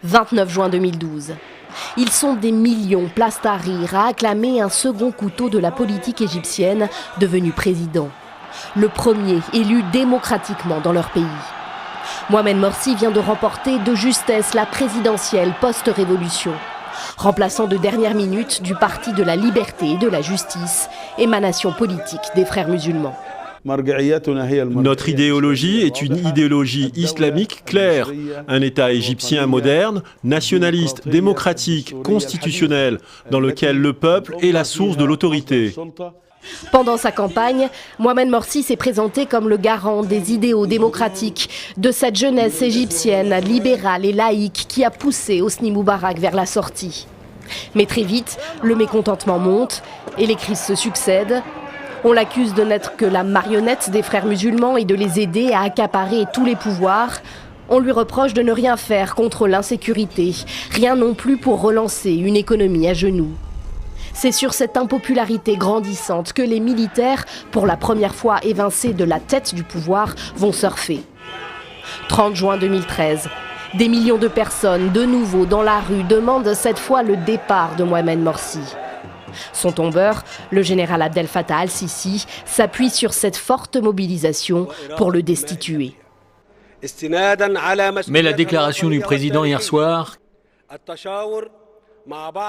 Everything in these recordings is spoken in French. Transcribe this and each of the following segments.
29 juin 2012. Ils sont des millions, place Tahrir, à acclamer un second couteau de la politique égyptienne devenu président. Le premier élu démocratiquement dans leur pays. Mohamed Morsi vient de remporter de justesse la présidentielle post-révolution. Remplaçant de dernière minute du Parti de la Liberté et de la Justice, émanation politique des Frères musulmans. Notre idéologie est une idéologie islamique claire, un État égyptien moderne, nationaliste, démocratique, constitutionnel, dans lequel le peuple est la source de l'autorité. Pendant sa campagne, Mohamed Morsi s'est présenté comme le garant des idéaux démocratiques, de cette jeunesse égyptienne, libérale et laïque qui a poussé Hosni Moubarak vers la sortie. Mais très vite, le mécontentement monte et les crises se succèdent. On l'accuse de n'être que la marionnette des Frères musulmans et de les aider à accaparer tous les pouvoirs. On lui reproche de ne rien faire contre l'insécurité, rien non plus pour relancer une économie à genoux. C'est sur cette impopularité grandissante que les militaires, pour la première fois évincés de la tête du pouvoir, vont surfer. 30 juin 2013, des millions de personnes, de nouveau dans la rue, demandent cette fois le départ de Mohamed Morsi. Son tombeur, le général Abdel Fattah al-Sisi, s'appuie sur cette forte mobilisation pour le destituer. Mais la déclaration du président hier soir,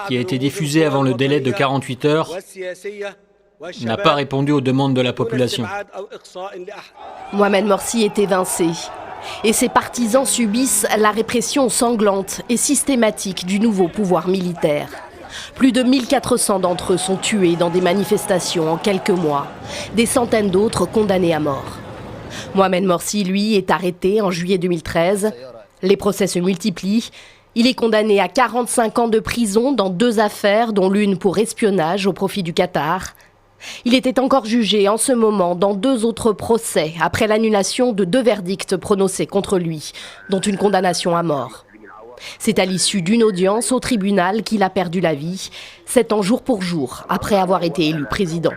qui a été diffusée avant le délai de 48 heures, n'a pas répondu aux demandes de la population. Mohamed Morsi est évincé et ses partisans subissent la répression sanglante et systématique du nouveau pouvoir militaire. Plus de 1400 d'entre eux sont tués dans des manifestations en quelques mois, des centaines d'autres condamnés à mort. Mohamed Morsi, lui, est arrêté en juillet 2013. Les procès se multiplient. Il est condamné à 45 ans de prison dans 2 affaires, dont l'une pour espionnage au profit du Qatar. Il était encore jugé en ce moment dans 2 autres procès, après l'annulation de 2 verdicts prononcés contre lui, dont une condamnation à mort. C'est à l'issue d'une audience au tribunal qu'il a perdu la vie, 7 ans jour pour jour, après avoir été élu président.